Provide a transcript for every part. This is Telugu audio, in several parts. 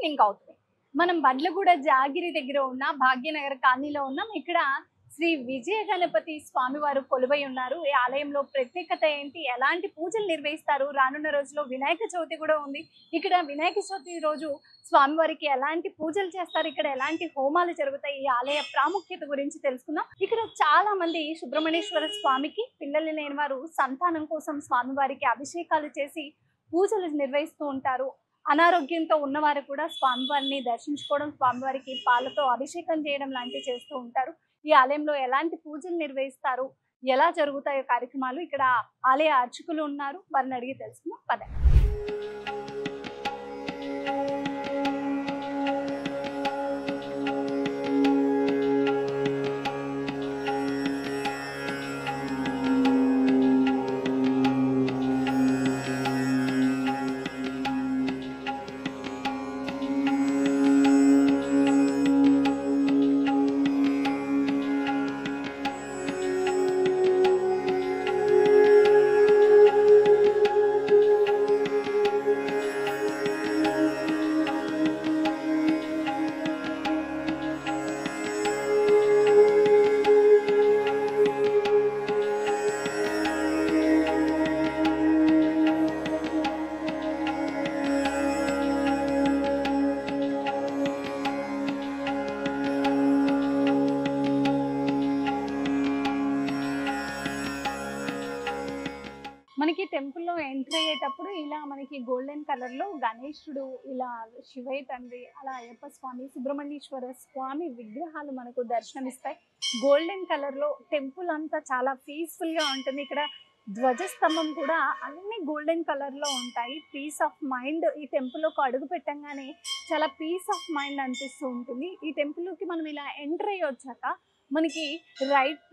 సింక్ అవుతుంది. మనం బండ్లగూడ జాగిరి దగ్గర ఉన్న భాగ్యనగర్ కాలనీలో ఉన్నాం. ఇక్కడ శ్రీ విజయ గణపతి స్వామివారు కొలువై ఉన్నారు. ఈ ఆలయంలో ప్రత్యేకత ఏంటి, ఎలాంటి పూజలు నిర్వహిస్తారు, రానున్న రోజుల్లో వినాయక చవితి కూడా ఉంది. ఇక్కడ వినాయక చవితి రోజు స్వామివారికి ఎలాంటి పూజలు చేస్తారు, ఇక్కడ ఎలాంటి హోమాలు జరుగుతాయి, ఈ ఆలయ ప్రాముఖ్యత గురించి తెలుసుకుందాం. ఇక్కడ చాలా మంది సుబ్రహ్మణ్యేశ్వర స్వామికి పిల్లలు లేని వారు సంతానం కోసం స్వామివారికి అభిషేకాలు చేసి పూజలు నిర్వహిస్తూ ఉంటారు. అనారోగ్యంతో ఉన్నవారు కూడా స్వామివారిని దర్శించుకోవడం, స్వామివారికి పాలతో అభిషేకం చేయడం లాంటివి చేస్తూ ఉంటారు. ఈ ఆలయంలో ఎలాంటి పూజలు నిర్వహిస్తారు, ఎలా జరుగుతాయో కార్యక్రమాలు, ఇక్కడ ఆలయ అర్చకులు ఉన్నారు, వారిని అడిగి తెలుసుకుందాం. పదండి. మనకి టెంపుల్లో ఎంటర్ అయ్యేటప్పుడు ఇలా మనకి గోల్డెన్ కలర్ లో గణేశుడు, ఇలా శివయ్య తండ్రి, అలా అయ్యప్ప స్వామి, సుబ్రహ్మణ్యేశ్వర స్వామి విగ్రహాలు మనకు దర్శనమిస్తాయి. గోల్డెన్ కలర్ లో టెంపుల్ అంతా చాలా పీస్ఫుల్ గా ఉంటుంది. ఇక్కడ ధ్వజస్తంభం కూడా అన్ని గోల్డెన్ కలర్ లో ఉంటాయి. పీస్ ఆఫ్ మైండ్, ఈ టెంపుల్లోకి అడుగు పెట్టంగానే చాలా పీస్ ఆఫ్ మైండ్ అనిపిస్తూ ఉంటుంది. ఈ టెంపుల్కి మనం ఇలా ఎంటర్ అయ్యి వచ్చాక మనకి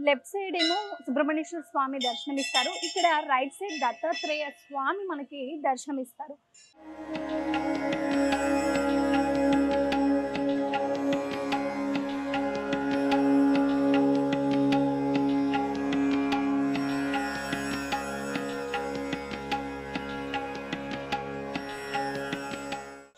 లెఫ్ట్ సైడ్ ఏమో సుబ్రహ్మణ్యేశ్వర స్వామి దర్శనమిస్తారు. ఇక్కడ రైట్ సైడ్ దత్తాత్రేయ స్వామి మనకి దర్శనమిస్తారు.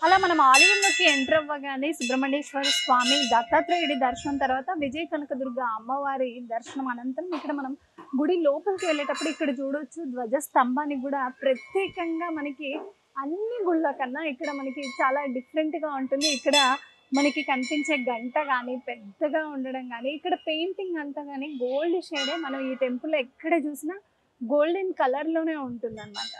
అలా మనం ఆలయంలోకి ఎంటర్ అవ్వగానే సుబ్రహ్మణ్యేశ్వర స్వామి, దత్తాత్రేయుడి దర్శనం తర్వాత విజయ కనకదుర్గ అమ్మవారి దర్శనం అనంతరం ఇక్కడ మనం గుడి లోపలికి వెళ్ళేటప్పుడు ఇక్కడ చూడొచ్చు ధ్వజస్తంభానికి కూడా ప్రత్యేకంగా మనకి అన్ని గుళ్ళ కన్నా ఇక్కడ మనకి చాలా డిఫరెంట్గా ఉంటుంది. ఇక్కడ మనకి కనిపించే గంట కానీ పెద్దగా ఉండడం కానీ, ఇక్కడ పెయింటింగ్ అంతా కానీ గోల్డ్ షేడే. మనం ఈ టెంపుల్ ఎక్కడ చూసినా గోల్డెన్ కలర్లోనే ఉంటుంది అన్నమాట.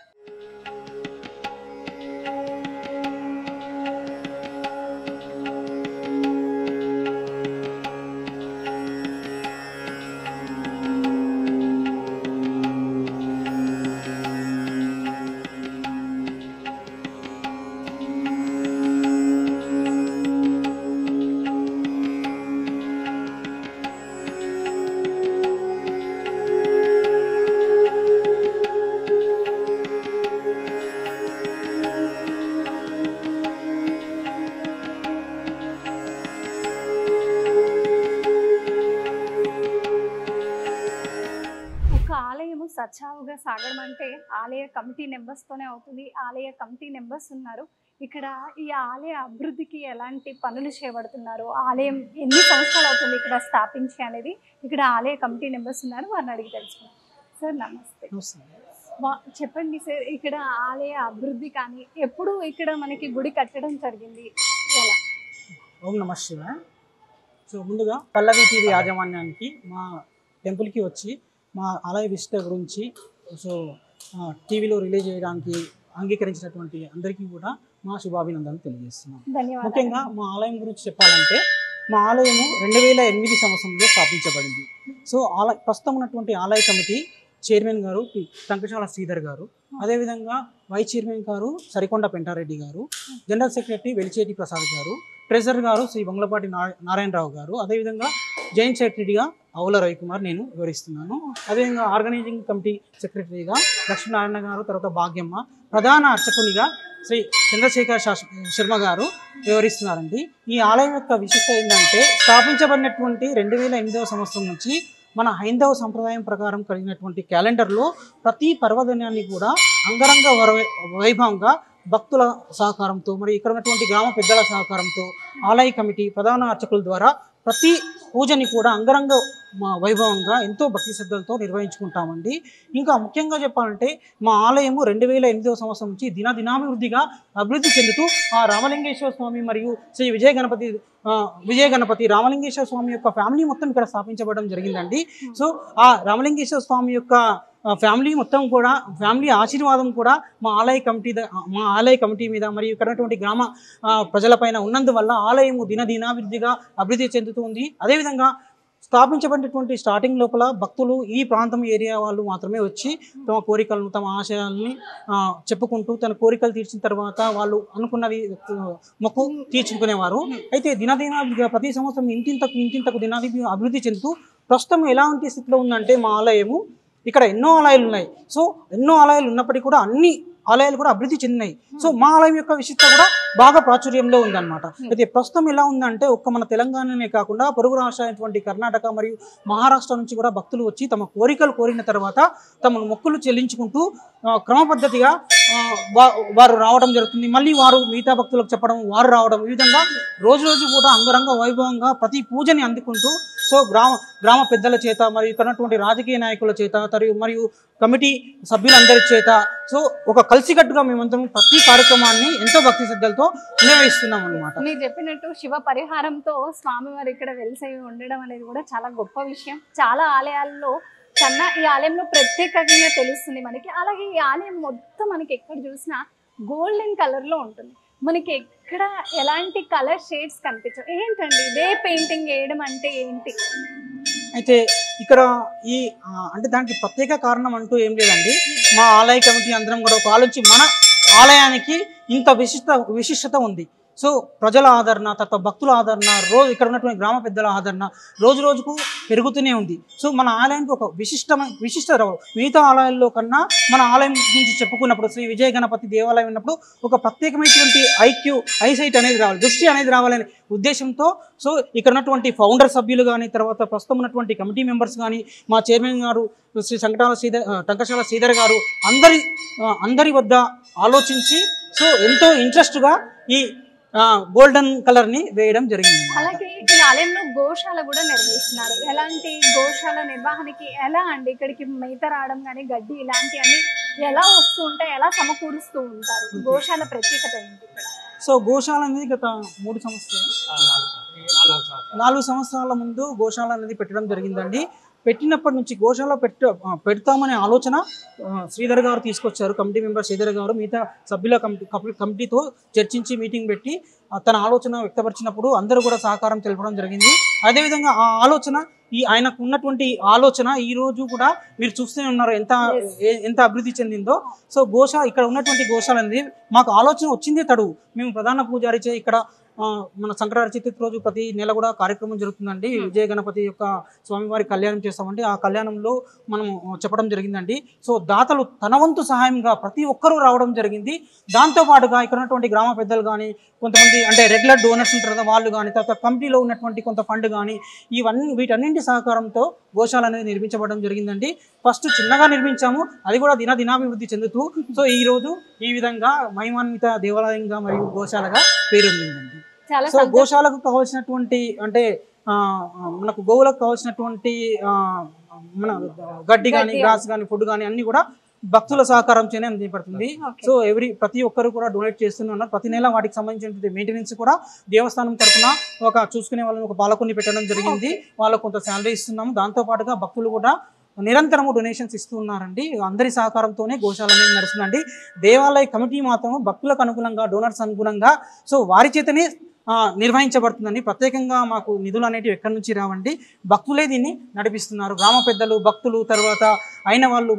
సజావుగా సాగడం అంటే ఆలయ కమిటీ మెంబర్స్తోనే అవుతుంది. ఆలయ కమిటీ మెంబర్స్ ఉన్నారు ఇక్కడ. ఈ ఆలయ అభివృద్ధికి ఎలాంటి పనులు చేపడుతున్నారు, ఆలయం ఎన్ని సంవత్సరాలు అవుతుంది ఇక్కడ స్థాపించి అనేది ఇక్కడ ఆలయ కమిటీ మెంబర్స్ ఉన్నారు, వారిని అడిగి తెలుసుకున్నాం. సార్ నమస్తే. చెప్పండి సార్, ఇక్కడ ఆలయ అభివృద్ధి కానీ ఎప్పుడు ఇక్కడ మనకి గుడి కట్టడం జరిగింది, ఎలా? ఓం నమః శివాయ. సో ముందుగా పల్లవి టీవీ యాజమాన్యానికి మా టెంపుల్కి వచ్చి మా ఆలయ విశిష్ట గురించి సో టీవీలో రిలీజ్ చేయడానికి అంగీకరించినటువంటి అందరికీ కూడా మా శుభాభినందనలు తెలియజేస్తున్నాం. ముఖ్యంగా మా ఆలయం గురించి చెప్పాలంటే మా ఆలయము 2008 సంవత్సరంలో స్థాపించబడింది. సో ప్రస్తుతం ఉన్నటువంటి ఆలయ కమిటీ చైర్మన్ గారు టంకశాల శ్రీధర్ గారు, అదేవిధంగా వైస్ చైర్మన్ గారు సరికొండ పెంటారెడ్డి గారు, జనరల్ సెక్రటరీ వెలిచేటి ప్రసాద్ గారు, ట్రెజరర్ గారు శ్రీ బంగ్లపాటి నారాయణరావు గారు, అదేవిధంగా జాయింట్ సెక్రటరీగా అవుల రవికుమార్ నేను వివరిస్తున్నాను. అదేవిధంగా ఆర్గనైజింగ్ కమిటీ సెక్రటరీగా లక్ష్మీనారాయణ గారు, తర్వాత భాగ్యమ్మ, ప్రధాన అర్చకునిగా శ్రీ చంద్రశేఖర్ శర్మ గారు వివరిస్తున్నారండి. ఈ ఆలయం యొక్క విశిష్టత ఏంటంటే స్థాపించబడినటువంటి 2008వ సంవత్సరం నుంచి మన హైందవ సంప్రదాయం ప్రకారం కలిగినటువంటి క్యాలెండర్లో ప్రతి పర్వదినాన్ని కూడా అంగరంగ వైభవంగా భక్తుల సహకారంతో మరి ఇక్కడ ఉన్నటువంటి గ్రామ పెద్దల సహకారంతో ఆలయ కమిటీ ప్రధాన అర్చకుల ద్వారా ప్రతి పూజని కూడా అంగరంగ వైభవంగా ఎంతో భక్తి శ్రద్ధలతో నిర్వహించుకుంటామండి. ఇంకా ముఖ్యంగా చెప్పాలంటే మా ఆలయము 2008వ సంవత్సరం నుంచి దినాభివృద్ధిగా అభివృద్ధి చెందుతూ ఆ రామలింగేశ్వర స్వామి మరియు శ్రీ విజయ గణపతి రామలింగేశ్వర స్వామి యొక్క ఫ్యామిలీ మొత్తం ఇక్కడ స్థాపించబడడం జరిగిందండి. సో ఆ రామలింగేశ్వర స్వామి యొక్క ఫ్యామిలీ మొత్తం కూడా ఫ్యామిలీ ఆశీర్వాదం కూడా మా ఆలయ కమిటీ మీద మరియు ఇక్కడ ఉన్నటువంటి గ్రామ ప్రజలపైన ఉన్నందువల్ల ఆలయము దినాభివృద్ధిగా అభివృద్ధి చెందుతుంది. అదేవిధంగా స్థాపించబడినటువంటి స్టార్టింగ్ లోపల భక్తులు ఈ ప్రాంతం ఏరియా వాళ్ళు మాత్రమే వచ్చి తమ కోరికలను తమ ఆశయాల్ని చెప్పుకుంటూ తన కోరికలు తీర్చిన తర్వాత వాళ్ళు అనుకున్నవి మొక్కు తీర్చుకునేవారు. అయితే దినాభివృద్ధిగా ప్రతి సంవత్సరం ఇంతింతకు అభివృద్ధి చెందుతూ ప్రస్తుతం ఎలాంటి స్థితిలో ఉందంటే మా ఆలయము ఇక్కడ ఎన్నో ఆలయాలు ఉన్నాయి. సో ఎన్నో ఆలయాలు ఉన్నప్పటికీ కూడా అన్ని ఆలయాలు కూడా అభివృద్ధి చెందినాయి. సో మా ఆలయం యొక్క విశిష్టత కూడా బాగా ప్రాచుర్యంలో ఉందన్నమాట. అయితే ప్రస్తుతం ఎలా ఉందంటే ఒక్క మన తెలంగాణనే కాకుండా పొరుగు రాష్ట్రమైనటువంటి కర్ణాటక మరియు మహారాష్ట్ర నుంచి కూడా భక్తులు వచ్చి తమ కోరికలు కోరిన తర్వాత తమ మొక్కులు చెల్లించుకుంటూ క్రమ పద్ధతిగా వారు రావడం జరుగుతుంది. మళ్ళీ వారు మిగతా భక్తులకు చెప్పడం, వారు రావడం, ఈ విధంగా రోజు కూడా అంగరంగ వైభవంగా ప్రతి పూజని అందుకుంటూ సో గ్రామ పెద్దల చేత మరియు ఇక్కడ ఉన్నటువంటి రాజకీయ నాయకుల చేత మరియు కమిటీ సభ్యులందరి చేత సో ఒక కలిసికట్టుగా మేమందరం ప్రతి కార్యక్రమాన్ని ఎంతో భక్తి శ్రద్ధలతో నిర్వహిస్తున్నాం అన్నమాట. మీరు చెప్పినట్టు శివ పరిహారంతో స్వామివారు ఇక్కడ వెలిసై ఉండడం అనేది కూడా చాలా గొప్ప విషయం. చాలా ఆలయాల్లో కన్నా ఈ ఆలయంలో ప్రత్యేకంగా తెలుస్తుంది మనకి. అలాగే ఈ ఆలయం మొత్తం మనకి ఎక్కడ చూసినా గోల్డెన్ కలర్ లో ఉంటుంది. మనకి ఎక్కడ ఎలాంటి కలర్ షేడ్స్ కనిపించవు. ఏంటండి ఇదే పెయింటింగ్ వేయడం అంటే ఏంటి? అయితే ఇక్కడ అంటే దానికి ప్రత్యేక కారణం అంటూ ఏం లేదండి. మా ఆలయ కమిటీ అందరం కూడా ఒక ఆలోచించి మన ఆలయానికి ఇంత విశిష్టత ఉంది. సో ప్రజల ఆదరణ, తర్వాత భక్తుల ఆదరణ, ఇక్కడ ఉన్నటువంటి గ్రామ పెద్దల ఆదరణ రోజుకు పెరుగుతూనే ఉంది. సో మన ఆలయానికి ఒక విశిష్టత రావాలి. మిగతా ఆలయాల్లో కన్నా మన ఆలయం గురించి చెప్పుకున్నప్పుడు శ్రీ విజయ గణపతి దేవాలయం ఉన్నప్పుడు ఒక ప్రత్యేకమైనటువంటి ఐసైట్ అనేది రావాలి, దృష్టి అనేది రావాలనే ఉద్దేశంతో సో ఇక్కడ ఉన్నటువంటి ఫౌండర్ సభ్యులు కానీ, తర్వాత ప్రస్తుతం ఉన్నటువంటి కమిటీ మెంబర్స్ కానీ, మా చైర్మన్ గారు శ్రీ టంకశాల శ్రీధర్ గారు అందరి వద్ద ఆలోచించి సో ఎంతో ఇంట్రెస్ట్గా ఈ గోల్డెన్ కలర్ ని వేయడం జరిగింది. అలాగే ఈ ఆలయంలో గోశాల కూడా నిర్వహిస్తున్నారు. ఎలాంటి గోశాల నిర్వహణకి ఎలా అండి ఇక్కడికి మేత రావడం కానీ గడ్డి ఇలాంటివన్నీ ఎలా వస్తూ ఉంటాయి, ఎలా సమకూరుస్తూ ఉంటారు? గోశాల ప్రత్యేకత ఏంటి ఇక్కడ? సో గోశాల అనేది గత 4 సంవత్సరాల ముందు గోశాల అనేది పెట్టడం జరిగిందండి. పెట్టినప్పటి నుంచి గోశాల పెడతామనే ఆలోచన శ్రీధర్ గారు తీసుకొచ్చారు. కమిటీ మెంబర్ శ్రీధర్ గారు మిగతా సభ్యుల కమిటీతో చర్చించి మీటింగ్ పెట్టి తన ఆలోచన వ్యక్తపరిచినప్పుడు అందరూ కూడా సహకారం తెలపడం జరిగింది. అదేవిధంగా ఆ ఆలోచన ఆయనకు ఉన్నటువంటి ఆలోచన ఈ రోజు కూడా మీరు చూస్తూనే ఉన్నారు ఎంత అభివృద్ధి చెందిందో. సో ఇక్కడ ఉన్నటువంటి గోశాల అనేది మాకు ఆలోచన వచ్చిందే తడువు. మేము ప్రధాన పూజారి ఇక్కడ మన సంక్రాంతి చతుర్థి రోజు ప్రతి నెల కూడా కార్యక్రమం జరుగుతుందండి. విజయ గణపతి యొక్క స్వామివారి కళ్యాణం చేస్తామండి. ఆ కళ్యాణంలో మనం చెప్పడం జరిగిందండి. సో దాతలు తన వంతు సహాయంగా ప్రతి ఒక్కరూ రావడం జరిగింది. దాంతోపాటుగా ఇక్కడ ఉన్నటువంటి గ్రామ పెద్దలు కానీ, కొంతమంది అంటే రెగ్యులర్ డోనర్స్ ఉంటారు కదా వాళ్ళు కానీ, తర్వాత కమిటీలో ఉన్నటువంటి కొంత ఫండ్ కానీ, వీటన్నింటి సహకారంతో గోశాల అనేది నిర్మించబడడం జరిగిందండి. ఫస్ట్ చిన్నగా నిర్మించాము, అది కూడా దినాభివృద్ధి చెందుతూ సో ఈ రోజు ఈ విధంగా మహిమాన్విత దేవాలయంగా మరియు గోశాలగా పేరొందిందండి. సో గోశాలకు కావాల్సినటువంటి అంటే మనకు గోవులకు కావాల్సినటువంటి మన గడ్డి కానీ, గ్రాస్ కానీ, ఫుడ్ కానీ అన్ని కూడా భక్తుల సహకారంతోనే అందించబడుతుంది. సో ప్రతి ఒక్కరు కూడా డొనేట్ చేస్తున్నారు. ప్రతి నెల వాటికి సంబంధించిన మెయింటెనెన్స్ కూడా దేవస్థానం తరఫున చూసుకునే వాళ్ళని ఒక పాలకుని పెట్టడం జరిగింది. వాళ్ళకు కొంత శాలరీ ఇస్తున్నాము. దాంతోపాటుగా భక్తులు కూడా నిరంతరము డొనేషన్స్ ఇస్తూ ఉన్నారండి. అందరి సహకారంతోనే గోశాల అనేది నడుస్తుందండి. దేవాలయ కమిటీ మాత్రం భక్తులకు అనుగుణంగా, డోనర్స్ అనుగుణంగా సో వారి చేతనే నిర్వహించబడుతుందండి. ప్రత్యేకంగా మాకు నిధులు అనేటివి ఎక్కడి నుంచి రావండి, భక్తులే దీన్ని నడిపిస్తున్నారు. గ్రామ పెద్దలు, భక్తులు, తర్వాత అయిన వాళ్ళు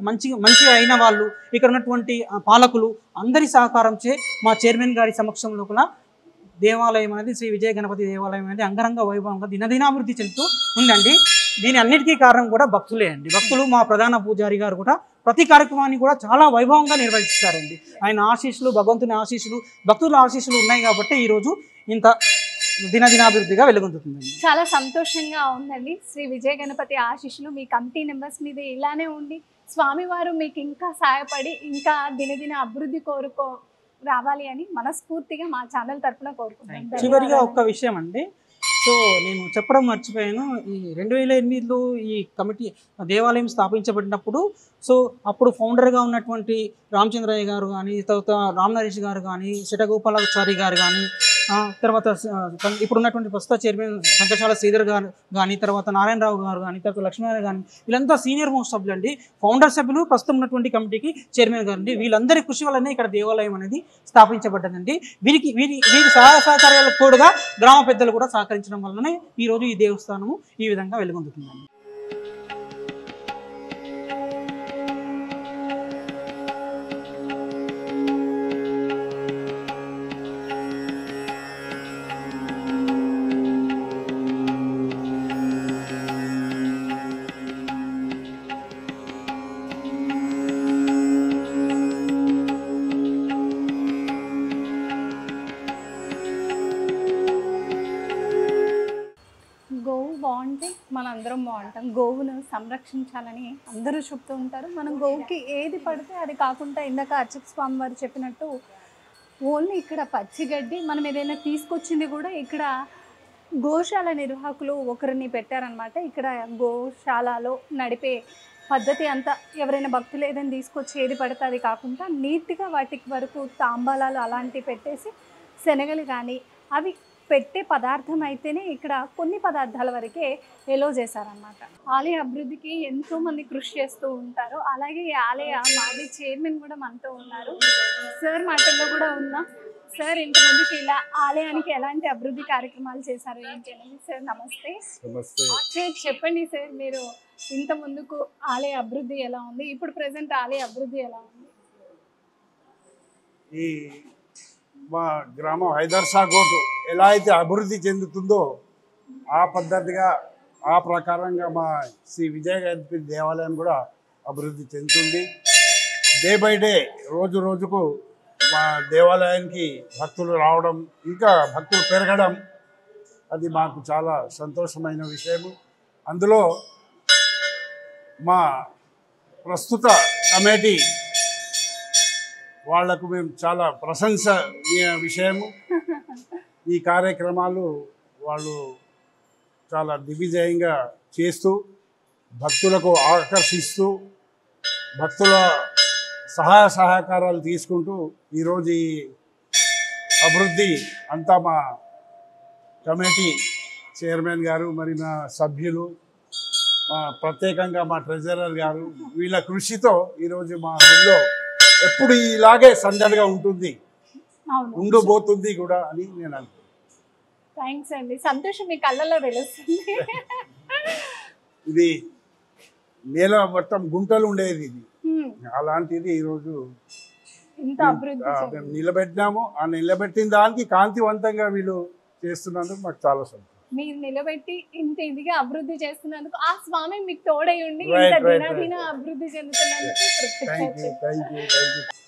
మంచిగా అయిన వాళ్ళు, ఇక్కడ ఉన్నటువంటి పాలకులు అందరి సహకారంచే మా చైర్మన్ గారి సమక్షం లోపల దేవాలయం అనేది శ్రీ విజయ గణపతి దేవాలయం అనేది అంగరంగ వైభవంగా దినాభివృద్ధి చెందుతూ ఉందండి. దీని అన్నిటికీ కారణం కూడా భక్తులే అండి. భక్తులు మా ప్రధాన పూజారి గారు కూడా ప్రతి కార్యక్రమాన్ని కూడా చాలా వైభవంగా నిర్వహిస్తారండి. ఆయన ఆశీస్సులు, భగవంతుని ఆశీస్సులు, భక్తుల ఆశీస్సులు ఉన్నాయి కాబట్టి ఈరోజు ఇంత దినాభివృద్ధిగా వెలుగొందుతుందండి. చాలా సంతోషంగా ఉందండి. శ్రీ విజయ గణపతి ఆశీస్సులు మీ కమిటీ మెంబర్స్ మీద ఇలానే ఉండి స్వామివారు మీకు ఇంకా సహాయపడి ఇంకా దినదిన అభివృద్ధి రావాలి అని మనస్ఫూర్తిగా మా ఛానల్ తరఫున కోరుకుంటున్నాను. చివరిగా ఒక్క విషయం అండి. సో నేను చెప్పడం మర్చిపోయాను. ఈ 2008లో ఈ కమిటీ దేవాలయం స్థాపించబడినప్పుడు సో అప్పుడు ఫౌండర్గా ఉన్నటువంటి రామచంద్రయ్య గారు కానీ, తర్వాత రామ్ నరేష్ గారు కానీ, శటగోపాలాచారి గారు కానీ, తర్వాత ఇప్పుడు ఉన్నటువంటి ప్రస్తుత చైర్మన్ సంకశాల శ్రీధర్ గారు కానీ, తర్వాత నారాయణరావు గారు కానీ, తర్వాత లక్ష్మీనారాయణ కానీ, వీళ్ళంతా సీనియర్ మోస్ట్ సభ్యులు అండి. ఫౌండర్ సభ్యులు, ప్రస్తుతం ఉన్నటువంటి కమిటీకి చైర్మన్ గారు అండి. వీళ్ళందరి కృషి వల్లనే ఇక్కడ దేవాలయం అనేది స్థాపించబడ్డదండి. వీరి సహాయ సహకారాలకు తోడుగా గ్రామ పెద్దలు కూడా సహకరించడం వల్లనే ఈరోజు ఈ దేవస్థానము ఈ విధంగా వెలుగొందుతుందండి. గోవు బాగుంటే మనందరం బాగుంటాం. గోవును సంరక్షించాలని అందరూ చెప్తూ ఉంటారు. మనం గోవుకి ఏది పడితే అది కాకుండా ఇందాక అర్చక స్వామి వారు చెప్పినట్టు ఓన్లీ ఇక్కడ పచ్చిగడ్డి, మనం ఏదైనా తీసుకొచ్చింది కూడా ఇక్కడ గోశాల నిర్వాహకులు ఒకరిని పెట్టారనమాట. ఇక్కడ గోశాలలో నడిపే పద్ధతి అంతా ఎవరైనా భక్తులు ఏదైనా తీసుకొచ్చి ఏది పడితే అది కాకుండా నీట్గా వాటికి వరకు తాంబాలాలు అలాంటివి పెట్టేసి శనగలు కానీ అవి పెట్టే పదార్థం అయితేనే ఇక్కడ కొన్ని పదార్థాల వరకే ఎలో చేశారనమాట. ఆలయ అభివృద్ధికి ఎంతోమంది కృషి చేస్తూ ఉంటారు. అలాగే ఈ ఆలయ మాజీ చైర్మన్ కూడా మనతో ఉన్నారు. సార్ మాటల్లో కూడా ఉన్నాం. సార్ ఇంత ముందుకి ఇలా ఆలయానికి ఎలాంటి అభివృద్ధి కార్యక్రమాలు చేశారు ఏంటి అనేది. సార్ నమస్తే. సార్ చెప్పండి సార్, మీరు ఇంత ముందుకు ఆలయ అభివృద్ధి ఎలా ఉంది, ఇప్పుడు ప్రెసెంట్ ఆలయ అభివృద్ధి ఎలా ఉంది? ఈ మా గ్రామం హైదర్సాగోట్ ఎలా అయితే అభివృద్ధి చెందుతుందో ఆ పద్ధతిగా ఆ ప్రకారంగా మా శ్రీ విజయగణపతి దేవాలయం కూడా అభివృద్ధి చెందుతుంది. డే బై డే రోజు రోజుకు మా దేవాలయానికి భక్తులు రావడం, ఇంకా భక్తులు పెరగడం అది మాకు చాలా సంతోషమైన విషయము. అందులో మా ప్రస్తుత కమిటీ వాళ్లకు మేము చాలా ప్రశంసనీయ విషయము. ఈ కార్యక్రమాలు వాళ్ళు చాలా దిగ్విజయంగా చేస్తూ భక్తులకు ఆకర్షిస్తూ భక్తుల సహాయ సహకారాలు తీసుకుంటూ ఈరోజు ఈ అభివృద్ధి అంతా మా కమిటీ చైర్మన్ గారు, మరి మా సభ్యులు, ప్రత్యేకంగా మా ట్రెజరర్ గారు, వీళ్ళ కృషితో ఈరోజు మా ఊళ్ళో ఎప్పుడు ఇలాగే సందడిగా ఉంటుంది, ఉండబోతుంది కూడా అని నేను అనుకుంటున్నాను. థ్యాంక్స్ అండి. సంతోషం మీ కళ్ళల్లో తెలుస్తుంది. ఇది నేల మొత్తం గుంటలు ఉండేది, ఇది అలాంటిది ఈరోజు మేము నిలబెట్టినాము. ఆ నిలబెట్టిన దానికి కాంతివంతంగా వీళ్ళు చేస్తున్నందుకు మాకు చాలా సంతోషం. మీరు నిలబెట్టి ఇంత ఇదిగా అభివృద్ధి చేస్తున్నందుకు, ఆ స్వామి మీకు తోడై ఉండి ఇంత దినదిన అభివృద్ధి చెందుతున్నందుకు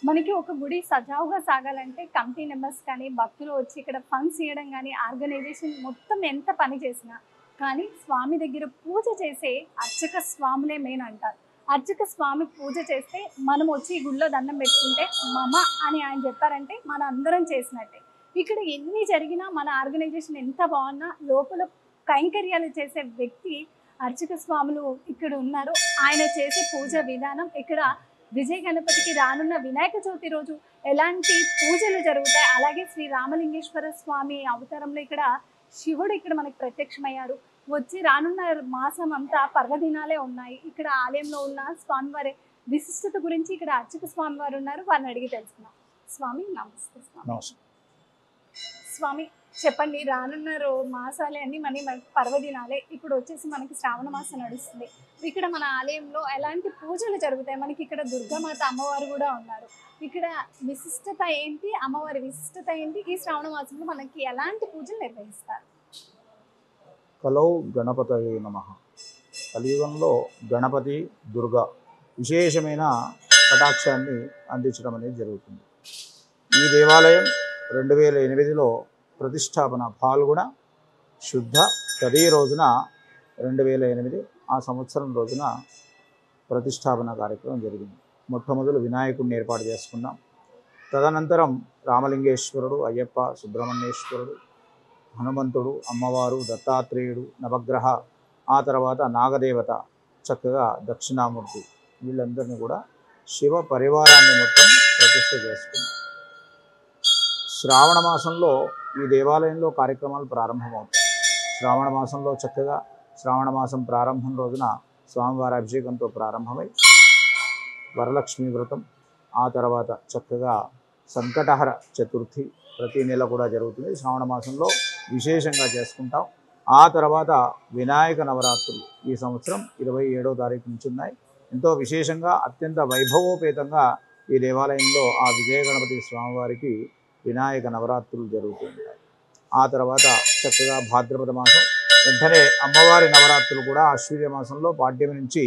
మనకి ఒక గుడి సజావుగా సాగాలంటే కమిటీ మెంబర్స్ కానీ భక్తులు వచ్చి ఇక్కడ ఫండ్స్ ఇవ్వడం కానీ ఆర్గనైజేషన్ మొత్తం ఎంత పని చేసినా కానీ స్వామి దగ్గర పూజ చేసే అర్చక స్వాములే మెయిన్ అంటారు. అర్చక స్వామి పూజ చేస్తే మనం వచ్చి ఈ గుడిలో దండం పెట్టుకుంటే మమ అని ఆయన చెప్పారంటే మన అందరం చేసినట్టే. ఇక్కడ ఎన్ని జరిగినా మన ఆర్గనైజేషన్ ఎంత బాగున్నా లోపల కైంకర్యాలు చేసే వ్యక్తి అర్చక స్వాములు ఇక్కడ ఉన్నారు. ఆయన చేసే పూజ విధానం, ఇక్కడ విజయ గణపతికి రానున్న వినాయక చవితి రోజు ఎలాంటి పూజలు జరుగుతాయి, అలాగే శ్రీ రామలింగేశ్వర స్వామి అవతారంలో ఇక్కడ శివుడు ఇక్కడ మనకు ప్రత్యక్షమయ్యారు. వచ్చి రానున్న మాసం అంతా పర్వదినాలే ఉన్నాయి. ఇక్కడ ఆలయంలో ఉన్న స్వామివారి విశిష్టత గురించి ఇక్కడ అర్చక స్వామివారు ఉన్నారు, వారిని అడిగి తెలుసుకున్నాం. స్వామి నమస్తే. స్వామి చెప్పండి, రానున్న మాసాలే అన్ని మనకి పర్వదినాలే. ఇప్పుడు వచ్చేసి మనకి శ్రావణ మాసం నడుస్తుంది. ఇక్కడ మన ఆలయంలో ఎలాంటి పూజలు జరుగుతాయి? మనకి ఇక్కడ దుర్గామాత అమ్మవారు కూడా ఉన్నారు. ఇక్కడ విశిష్టత ఏంటి, అమ్మవారి విశిష్టత ఏంటి, ఈ శ్రావణ మాసంలో మనకి ఎలాంటి పూజలు నిర్వహిస్తారు? కలౌ గణపతయే నమః. కలియుగంలో గణపతి, దుర్గా విశేషమైన కటాక్షాన్ని అందించడం అనేది జరుగుతుంది. ఈ దేవాలయం 2008లో ప్రతిష్టాపన పాల్గొన శుద్ధ తదే రోజున 2008 ఆ సంవత్సరం రోజున ప్రతిష్టాపన కార్యక్రమం జరిగింది. మొట్టమొదలు వినాయకుడిని ఏర్పాటు చేసుకున్నాం. తదనంతరం రామలింగేశ్వరుడు, అయ్యప్ప, సుబ్రహ్మణ్యేశ్వరుడు, హనుమంతుడు, అమ్మవారు, దత్తాత్రేయుడు, నవగ్రహ, ఆ తర్వాత నాగదేవత, చక్కగా దక్షిణామూర్తి, వీళ్ళందరినీ కూడా శివ పరివారాన్ని మొత్తం ప్రతిష్ఠ చేసుకున్నారు. శ్రావణ మాసంలో ఈ దేవాలయంలో కార్యక్రమాలు ప్రారంభమవుతాయి. శ్రావణ మాసంలో చక్కగా శ్రావణ మాసం ప్రారంభం రోజున స్వామివారి అభిషేకంతో ప్రారంభమై వరలక్ష్మి వ్రతం, ఆ తర్వాత చక్కగా సంకటహర చతుర్థి ప్రతి నెల కూడా జరుగుతుంది. శ్రావణ మాసంలో విశేషంగా చేసుకుంటాం. ఆ తర్వాత వినాయక నవరాత్రులు ఈ సంవత్సరం 27వ తారీఖు నుంచి ఉన్నాయి. ఎంతో విశేషంగా అత్యంత వైభవోపేతంగా ఈ దేవాలయంలో ఆ విజయ గణపతి స్వామివారికి వినాయక నవరాత్రులు జరుగుతూ ఉంటాయి. ఆ తర్వాత చక్కగా భాద్రపద మాసం వెంటనే అమ్మవారి నవరాత్రులు కూడా ఆశ్వీర్య మాసంలో పాడ్యమి నుంచి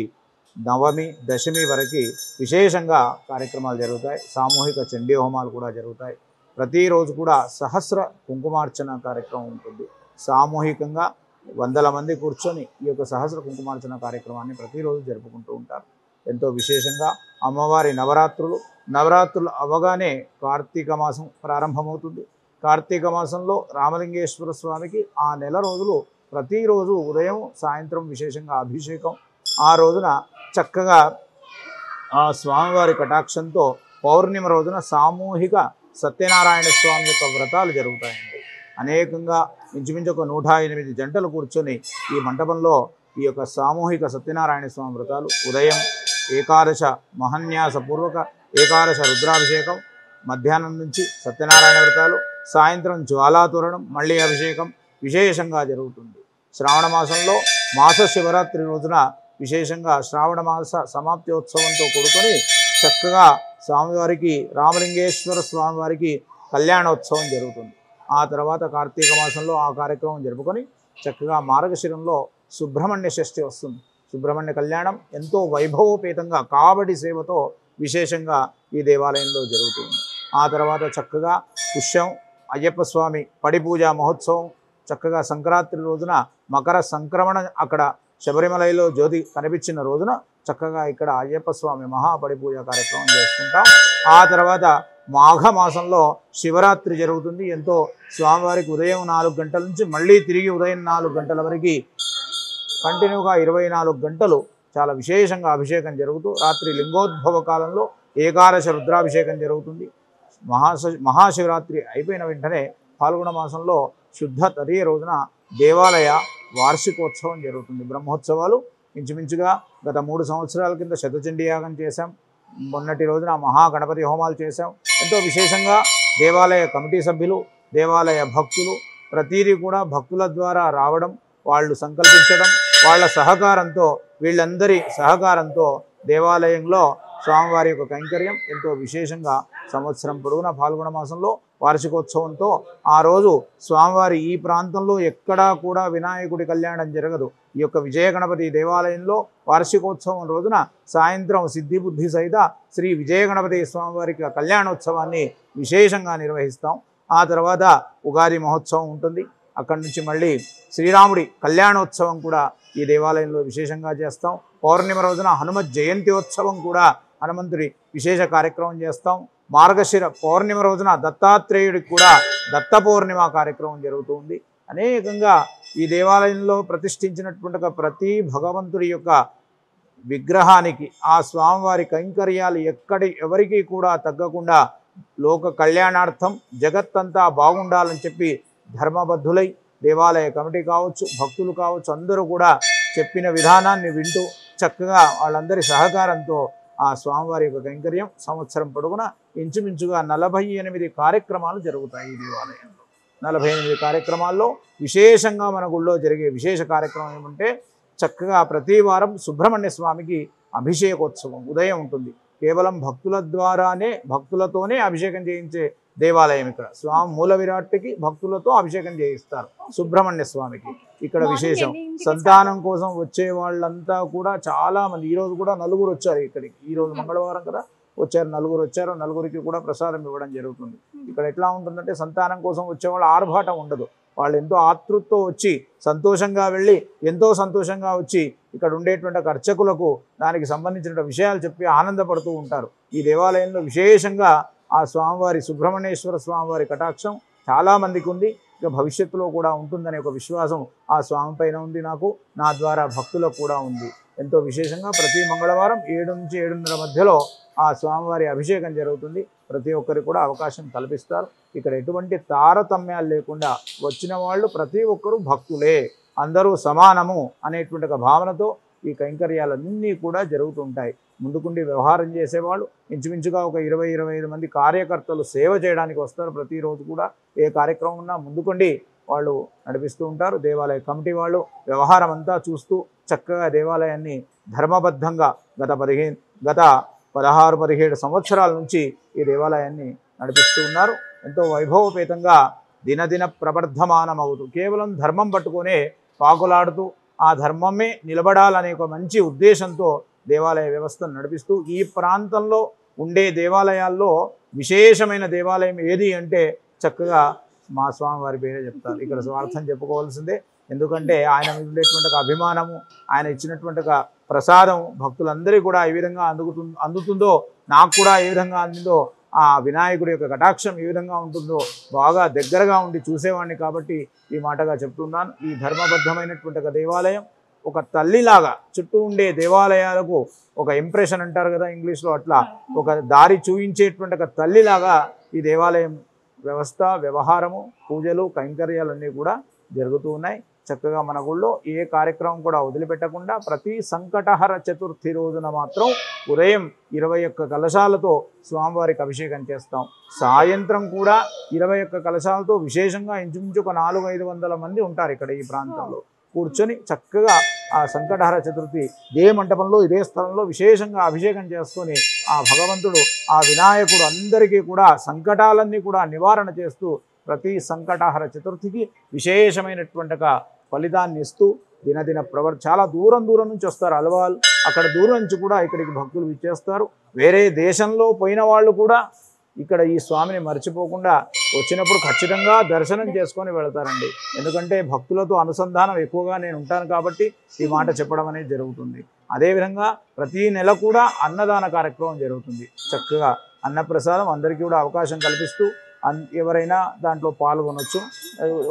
నవమి, దశమి వరకు విశేషంగా కార్యక్రమాలు జరుగుతాయి. సామూహిక చండీ హోమాలు కూడా జరుగుతాయి. ప్రతిరోజు కూడా సహస్ర కుంకుమార్చన కార్యక్రమం ఉంటుంది. సామూహికంగా వందల మంది కూర్చొని ఈ యొక్క సహస్ర కుంకుమార్చన కార్యక్రమాన్ని ప్రతిరోజు జరుపుకుంటూ ఉంటారు. ఎంతో విశేషంగా అమ్మవారి నవరాత్రులు అవగానే కార్తీక మాసం ప్రారంభమవుతుంది. కార్తీక మాసంలో రామలింగేశ్వర స్వామికి ఆ నెల రోజులు ప్రతిరోజు ఉదయం సాయంత్రం విశేషంగా అభిషేకం. ఆ రోజున చక్కగా ఆ స్వామివారి కటాక్షంతో పౌర్ణిమ రోజున సామూహిక సత్యనారాయణ స్వామి యొక్క వ్రతాలు జరుగుతాయండి. అనేకంగా ఇంచుమించు ఒక 108 జంటలు కూర్చొని ఈ మంటపంలో ఈ యొక్క సామూహిక సత్యనారాయణ స్వామి వ్రతాలు ఉదయం ఏకాదశ మహన్యాసపూర్వక ఏకాదశ రుద్రాభిషేకం, మధ్యాహ్నం నుంచి సత్యనారాయణ వ్రతాలు, సాయంత్రం జ్వాలాతోరణం, మళ్ళీ అభిషేకం విశేషంగా జరుగుతుంది. శ్రావణ మాసంలో మాస శివరాత్రి రోజున విశేషంగా శ్రావణ మాస సమాప్త్యోత్సవంతో కూడుకొని చక్కగా స్వామివారికి రామలింగేశ్వర స్వామివారికి కళ్యాణోత్సవం జరుగుతుంది. ఆ తర్వాత కార్తీక మాసంలో ఆ కార్యక్రమం జరుపుకొని చక్కగా మార్గశిరంలో సుబ్రహ్మణ్య షష్ఠి వస్తుంది. సుబ్రహ్మణ్య కళ్యాణం ఎంతో వైభవోపేతంగా కావడి సేవతో విశేషంగా ఈ దేవాలయంలో జరుగుతుంది. ఆ తర్వాత చక్కగా పుష్యం అయ్యప్ప స్వామి పడి పూజా మహోత్సవం, చక్కగా సంక్రాంతి రోజున మకర సంక్రమణ అక్కడ శబరిమలలో జ్యోతి కనిపించిన రోజున చక్కగా ఇక్కడ అయ్యప్ప స్వామి మహాపడి పూజ కార్యక్రమం చేసుకుంటాం. ఆ తర్వాత మాఘ మాసంలో శివరాత్రి జరుగుతుంది. ఎంతో స్వామివారికి ఉదయం 4 గంటల నుంచి మళ్ళీ తిరిగి ఉదయం 4 గంటల వరకు కంటిన్యూగా 24 గంటలు చాలా విశేషంగా అభిషేకం జరుగుతూ రాత్రి లింగోద్భవ కాలంలో ఏకాదశ రుద్రాభిషేకం జరుగుతుంది. మహాశివరాత్రి అయిపోయిన వెంటనే పాల్గొన మాసంలో శుద్ధ తదియ రోజున దేవాలయ వార్షికోత్సవం జరుగుతుంది. బ్రహ్మోత్సవాలు ఇంచుమించుగా గత 3 సంవత్సరాల కింద శతచండీ యాగం చేశాం. మొన్నటి రోజున మహాగణపతి హోమాలు చేశాం. ఎంతో విశేషంగా దేవాలయ కమిటీ సభ్యులు, దేవాలయ భక్తులు ప్రతిదీ కూడా భక్తుల ద్వారా రావడం, వాళ్ళు సంకల్పించడం, వాళ్ళ సహకారంతో వీళ్ళందరి సహకారంతో దేవాలయంలో స్వామివారి యొక్క కైంకర్యం ఎంతో విశేషంగా సంవత్సరం పొడుగున పాల్గొన మాసంలో వార్షికోత్సవంతో ఆ రోజు స్వామివారి ఈ ప్రాంతంలో ఎక్కడా కూడా వినాయకుడి కళ్యాణం జరగదు. ఈ యొక్క విజయ గణపతి దేవాలయంలో వార్షికోత్సవం రోజున సాయంత్రం సిద్ధి బుద్ధి సహిత శ్రీ విజయ గణపతి స్వామివారికి కళ్యాణోత్సవాన్ని విశేషంగా నిర్వహిస్తాం. ఆ తర్వాత ఉగాది మహోత్సవం ఉంటుంది. అక్కడి నుంచి మళ్ళీ శ్రీరాముడి కళ్యాణోత్సవం కూడా ఈ దేవాలయంలో విశేషంగా చేస్తాం. పౌర్ణిమ రోజున హనుమత్ జయంత్యోత్సవం కూడా హనుమంతుడి విశేష కార్యక్రమం చేస్తాం. మార్గశిర పౌర్ణిమ రోజున దత్తాత్రేయుడికి కూడా దత్త పౌర్ణిమ కార్యక్రమం జరుగుతుంది. అనేకంగా ఈ దేవాలయంలో ప్రతిష్ఠించినటువంటి ప్రతి భగవంతుడి యొక్క విగ్రహానికి ఆ స్వామివారి కైంకర్యాలు ఎవరికి కూడా తగ్గకుండా లోక కళ్యాణార్థం జగత్తంతా బాగుండాలని చెప్పి ధర్మబద్ధులై దేవాలయ కమిటీ కావచ్చు, భక్తులు కావచ్చు, అందరూ కూడా చెప్పిన విధానాన్ని వింటూ చక్కగా వాళ్ళందరి సహకారంతో ఆ స్వామివారి యొక్క కైంకర్యం సంవత్సరం పొడుగున ఇంచుమించుగా 48 కార్యక్రమాలు జరుగుతాయి ఈ దేవాలయంలో. 48 కార్యక్రమాల్లో విశేషంగా మన గుళ్ళో జరిగే విశేష కార్యక్రమం ఏమంటే చక్కగా ప్రతి వారం సుబ్రహ్మణ్య స్వామికి అభిషేకోత్సవం ఉదయం ఉంటుంది. కేవలం భక్తులతోనే అభిషేకం చేయించే దేవాలయం ఇక్కడ. స్వామి మూల విరాట్కి భక్తులతో అభిషేకం చేయిస్తారు. సుబ్రహ్మణ్య స్వామికి ఇక్కడ విశేషం. సంతానం కోసం వచ్చే వాళ్ళంతా కూడా చాలా మంది, ఈరోజు కూడా 4 వచ్చారు ఇక్కడికి. ఈరోజు మంగళవారం కదా వచ్చారు, 4 వచ్చారు. 4కి కూడా ప్రసాదం ఇవ్వడం జరుగుతుంది. ఇక్కడ ఎట్లా ఉంటుందంటే సంతానం కోసం వచ్చేవాళ్ళు ఆర్భాటం ఉండదు. వాళ్ళు ఎంతో ఆతృతతో వచ్చి సంతోషంగా వెళ్ళి ఎంతో సంతోషంగా వచ్చి ఇక్కడ ఉండేటువంటి అర్చకులకు దానికి సంబంధించిన విషయాలు చెప్పి ఆనందపడుతూ ఉంటారు. ఈ దేవాలయంలో విశేషంగా ఆ స్వామివారి సుబ్రహ్మణ్యేశ్వర స్వామివారి కటాక్షం చాలామందికి ఉంది, ఇక భవిష్యత్తులో కూడా ఉంటుందనే ఒక విశ్వాసం ఆ స్వామి పైన ఉంది, నాకు నా ద్వారా భక్తులకు కూడా ఉంది. ఎంతో విశేషంగా ప్రతి మంగళవారం 7 నుంచి 7:30 మధ్యలో ఆ స్వామివారి అభిషేకం జరుగుతుంది. ప్రతి ఒక్కరికి కూడా అవకాశం కల్పిస్తారు. ఇక్కడ ఎటువంటి తారతమ్యాలు లేకుండా వచ్చిన వాళ్ళు ప్రతి ఒక్కరూ భక్తులే, అందరూ సమానము అనేటువంటి ఒక భావనతో ఈ కైంకర్యాలన్నీ కూడా జరుగుతుంటాయి. ముందుకుండి వ్యవహారం చేసేవాళ్ళు ఇంచుమించుగా ఒక 20-25 మంది కార్యకర్తలు సేవ చేయడానికి వస్తారు. ప్రతిరోజు కూడా ఏ కార్యక్రమం ఉన్నా ముందుకుండి వాళ్ళు నడిపిస్తూ ఉంటారు. దేవాలయ కమిటీ వాళ్ళు వ్యవహారం అంతా చూస్తూ చక్కగా దేవాలయాన్ని ధర్మబద్ధంగా గత 16-17 సంవత్సరాల నుంచి ఈ దేవాలయాన్ని నడిపిస్తూ ఉన్నారు. ఎంతో వైభవపేతంగా దినదిన ప్రవర్ధమానమవుతూ కేవలం ధర్మం పట్టుకునే పాకులాడుతూ ఆ ధర్మమే నిలబడాలనే ఒక మంచి ఉద్దేశంతో దేవాలయ వ్యవస్థను నడిపిస్తూ ఈ ప్రాంతంలో ఉండే దేవాలయాల్లో విశేషమైన దేవాలయం ఏది అంటే చక్కగా మా స్వామివారి పేరే చెప్తారు. ఇక్కడ స్వార్థం చెప్పుకోవాల్సిందే, ఎందుకంటే ఆయన మీద ఉండేటువంటి ఒక అభిమానము, ఆయన ఇచ్చినటువంటి ఒక ప్రసాదం భక్తులందరికీ కూడా ఏ విధంగా అందుతుందో, నాకు కూడా ఏ విధంగా అందిందో, ఆ వినాయకుడి యొక్క కటాక్షం ఏ విధంగా ఉంటుందో బాగా దగ్గరగా ఉండి చూసేవాడిని కాబట్టి ఈ మాటగా చెప్తున్నాను. ఈ ధర్మబద్ధమైనటువంటి ఒక దేవాలయం ఒక తల్లిలాగా చుట్టూ ఉండే దేవాలయాలకు ఒక ఇంప్రెషన్ అంటారు కదా ఇంగ్లీష్లో, అట్లా ఒక దారి చూపించేటువంటి ఒక తల్లిలాగా ఈ దేవాలయం వ్యవస్థ, వ్యవహారము, పూజలు, కైంకర్యాలన్నీ కూడా జరుగుతూ ఉన్నాయి. చక్కగా మన గుళ్ళో ఏ కార్యక్రమం కూడా వదిలిపెట్టకుండా ప్రతి సంకటహర చతుర్థి రోజున మాత్రం ఉదయం 21 కలశాలతో స్వామివారికి అభిషేకం చేస్తాం. సాయంత్రం కూడా 21 కలశాలతో విశేషంగా ఇంచుమించు ఒక 400-500 మంది ఉంటారు ఇక్కడ ఈ ప్రాంతంలో కూర్చొని చక్కగా ఆ సంకటహర చతుర్థి ఇదే మంటపంలో ఇదే స్థలంలో విశేషంగా అభిషేకం చేసుకొని ఆ భగవంతుడు ఆ వినాయకుడు అందరికీ కూడా సంకటాలన్నీ కూడా నివారణ చేస్తూ ప్రతి సంకటహర చతుర్థికి విశేషమైనటువంటి ఫలితాన్ని ఇస్తూ దినదిన చాలా దూరం నుంచి వస్తారు అలవాల్, అక్కడ దూరం నుంచి కూడా ఇక్కడికి భక్తులు విచ్చేస్తారు. వేరే దేశంలో పోయిన వాళ్ళు కూడా ఇక్కడ ఈ స్వామిని మర్చిపోకుండా వచ్చినప్పుడు ఖచ్చితంగా దర్శనం చేసుకొని వెళతారండి. ఎందుకంటే భక్తులతో అనుసంధానం ఎక్కువగా నేను ఉంటాను కాబట్టి ఈ మాట చెప్పడం అనేది జరుగుతుంది. అదేవిధంగా ప్రతి నెల కూడా అన్నదాన కార్యక్రమం జరుగుతుంది. చక్కగా అన్నప్రసాదం అందరికీ కూడా అవకాశం కల్పిస్తూ ఎవరైనా దాంట్లో పాల్గొనొచ్చు.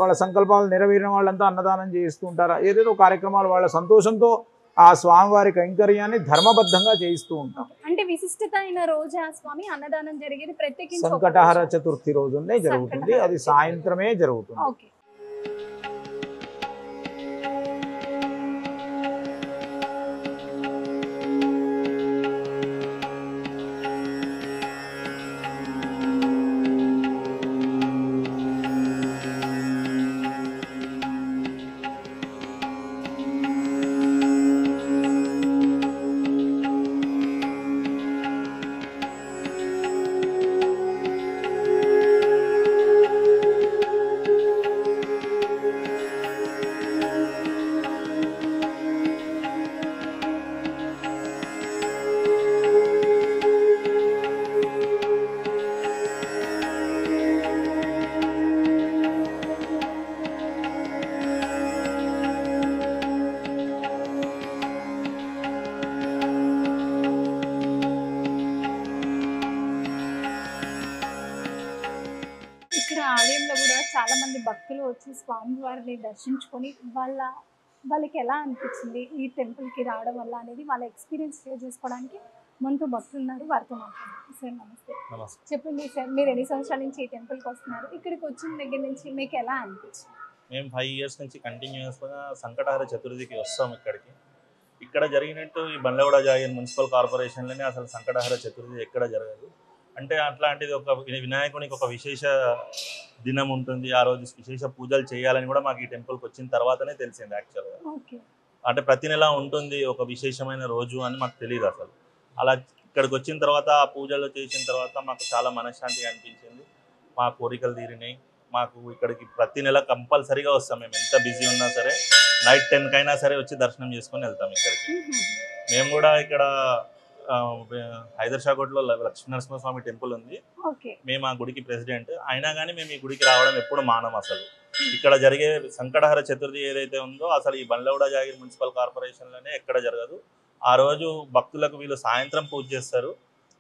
వాళ్ళ సంకల్పాలు నెరవేరిన వాళ్ళంతా అన్నదానం చేయిస్తూ ఉంటారు. ఏదేదో కార్యక్రమాలు వాళ్ళ సంతోషంతో ఆ స్వామివారి కైంకర్యాన్ని ధర్మబద్ధంగా చేయిస్తూ ఉంటాం. అంటే విశిష్టత అయిన రోజు ఆ స్వామి అన్నదానం జరిగేది ప్రత్యేకించి సంకటహర చతుర్థి రోజునే జరుగుతుంది. అది సాయంత్రమే జరుగుతుంది. ఓకే. ఆలయంలో కూడా చాలా మంది భక్తులు వచ్చి స్వామివారిని దర్శించుకొని వాళ్ళకి ఎలా అనిపించింది ఈ టెంపుల్కి రావడం వల్ల అనేది వాళ్ళ ఎక్స్పీరియన్స్ షేర్ చేసుకోవడానికి మనతో భక్తులు ఉన్నారు, వారితో మాట్లాడుతున్నారు. సార్ నమస్తే. చెప్పండి సార్, మీరు ఎన్ని సంవత్సరాల నుంచి ఈ టెంపుల్కి వస్తున్నారు? ఇక్కడికి వచ్చిన దగ్గర నుంచి మీకు ఎలా అనిపించింది? మేము 5 years నుంచి కంటిన్యూస్గా సంకటహర చతుర్థికి వస్తాం. ఇక్కడ జరిగినట్టు ఈ బండ్లగూడ జాగీర్ మున్సిపల్ కార్పొరేషన్లోనే అసలు సంకటహర చతుర్థి ఎక్కడ జరగదు. అంటే అట్లాంటిది ఒక వినాయకునికి ఒక విశేష దినం ఉంటుంది, ఆ రోజు విశేష పూజలు చేయాలని కూడా మాకు ఈ టెంపుల్కి వచ్చిన తర్వాతనే తెలిసింది యాక్చువల్గా. అంటే ప్రతి నెల ఉంటుంది ఒక విశేషమైన రోజు అని మాకు తెలియదు అసలు. అలా ఇక్కడికి వచ్చిన తర్వాత ఆ పూజలు చేసిన తర్వాత మాకు చాలా మనశ్శాంతిగా అనిపించింది. మా కోరికలు తీరినాయి. మాకు ఇక్కడికి ప్రతి నెల కంపల్సరీగా వస్తాం. మేము ఎంత బిజీ ఉన్నా సరే నైట్ 10 కైనా సరే వచ్చి దర్శనం చేసుకొని వెళ్తాం ఇక్కడికి. మేము కూడా ఇక్కడ హైదర్షాగోడ్లో లక్ష్మీనరసింహస్వామి టెంపుల్ ఉంది. మేము ఆ గుడికి ప్రెసిడెంట్. అయినా కానీ మేము ఈ గుడికి రావడం ఎప్పుడు మానం. అసలు ఇక్కడ జరిగే సంకటహర చతుర్థి ఏదైతే ఉందో అసలు ఈ బండ్లగూడ జాగీర్ మున్సిపల్ కార్పొరేషన్లోనే ఎక్కడ జరగదు. ఆ రోజు భక్తులకు వీళ్ళు సాయంత్రం పూజ చేస్తారు.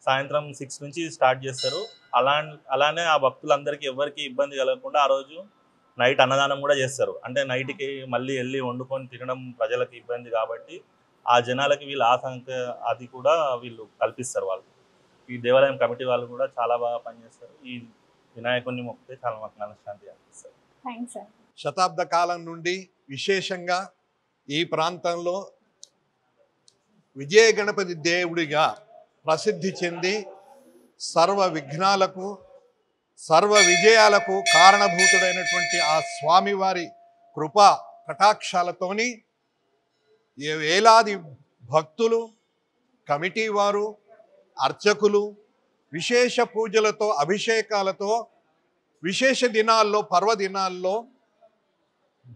సాయంత్రం 6 నుంచి స్టార్ట్ చేస్తారు. అలానే ఆ భక్తులందరికీ ఎవరికి ఇబ్బంది కలగకుండా ఆ రోజు నైట్ అన్నదానం కూడా చేస్తారు. అంటే నైట్కి మళ్ళీ వెళ్ళి వండుకొని తినడం ప్రజలకు ఇబ్బంది కాబట్టి ఆ జనాలకి వీళ్ళు అది కూడా వీళ్ళు కల్పిస్తారు. వాళ్ళు ఈ దేవాలయం కమిటీ వాళ్ళు కూడా చాలా బాగా పనిచేస్తారు. ఈ వినాయకుడిని మొక్కితే చాలా మాకు మనశ్శాంతి అనిపిస్తారు. Thanks sir. శతాబ్ద కాలం నుండి విశేషంగా ఈ ప్రాంతంలో విజయ గణపతి దేవుడిగా ప్రసిద్ధి చెంది సర్వ విఘ్నాలకు సర్వ విజయాలకు కారణభూతుడైనటువంటి ఆ స్వామివారి కృపా కటాక్షాలతోని వేలాది భక్తులు, కమిటీ వారు, అర్చకులు విశేష పూజలతో, అభిషేకాలతో, విశేష దినాల్లో, పర్వదినాల్లో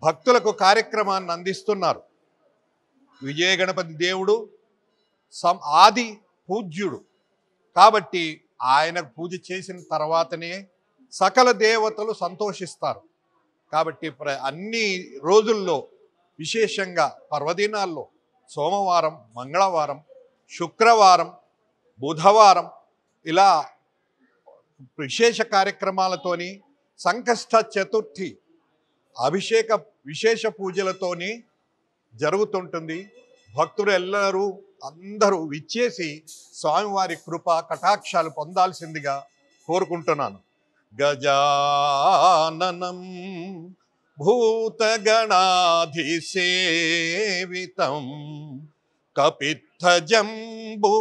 భక్తులకు కార్యక్రమాన్ని అందిస్తున్నారు. విజయ గణపతి దేవుడు ఆది పూజ్యుడు కాబట్టి ఆయనకు పూజ చేసిన తర్వాతనే సకల దేవతలు సంతోషిస్తారు. కాబట్టి అన్ని రోజుల్లో విశేషంగా పర్వదినాల్లో సోమవారం, మంగళవారం, శుక్రవారం, బుధవారం ఇలా విశేష కార్యక్రమాలతోని సంకష్ట చతుర్థి అభిషేక విశేష పూజలతోని జరుగుతుంటుంది. భక్తులు అందరూ విచ్చేసి స్వామివారి కృప కటాక్షాలు పొందాల్సిందిగా కోరుకుంటున్నాను. గజాననం భూతగణాధిసేవితం కపిత్థజంబు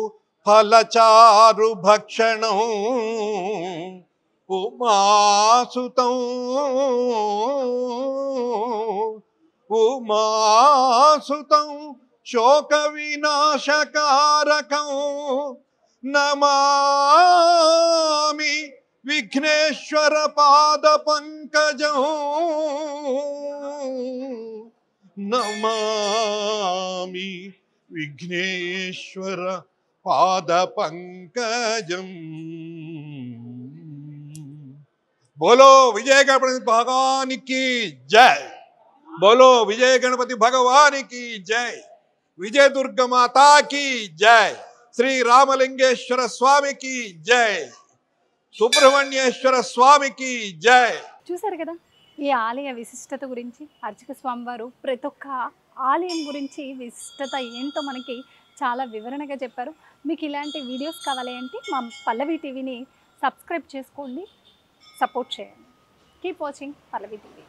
ఫలచారు భక్షణం ఉమాసుతం శోక వినాశకారకం నమామి విఘ్నేశ్వర పాద పంకజం నమామి విఘ్నేశ్వర పాద పంకజం. బోలో విజయ గణపతి భగవానికి జై. बोलो विजय गणपति भगवान की जय. विजय दुर्गा माता की जय. श्री रामलिंगेश्वर स्वामी की जय. సుబ్రహ్మణ్యేశ్వర స్వామికి జై. చూసారు కదా ఈ ఆలయ విశిష్టత గురించి అర్చక స్వామివారు ప్రతి ఒక్క ఆలయం గురించి విశిష్టత ఏంటో మనకి చాలా వివరణగా చెప్పారు. మీకు ఇలాంటి వీడియోస్ కావాలి అంటే మా పల్లవి టీవీని సబ్స్క్రైబ్ చేసుకోండి, సపోర్ట్ చేయండి. కీప్ వాచింగ్ పల్లవి టీవీ.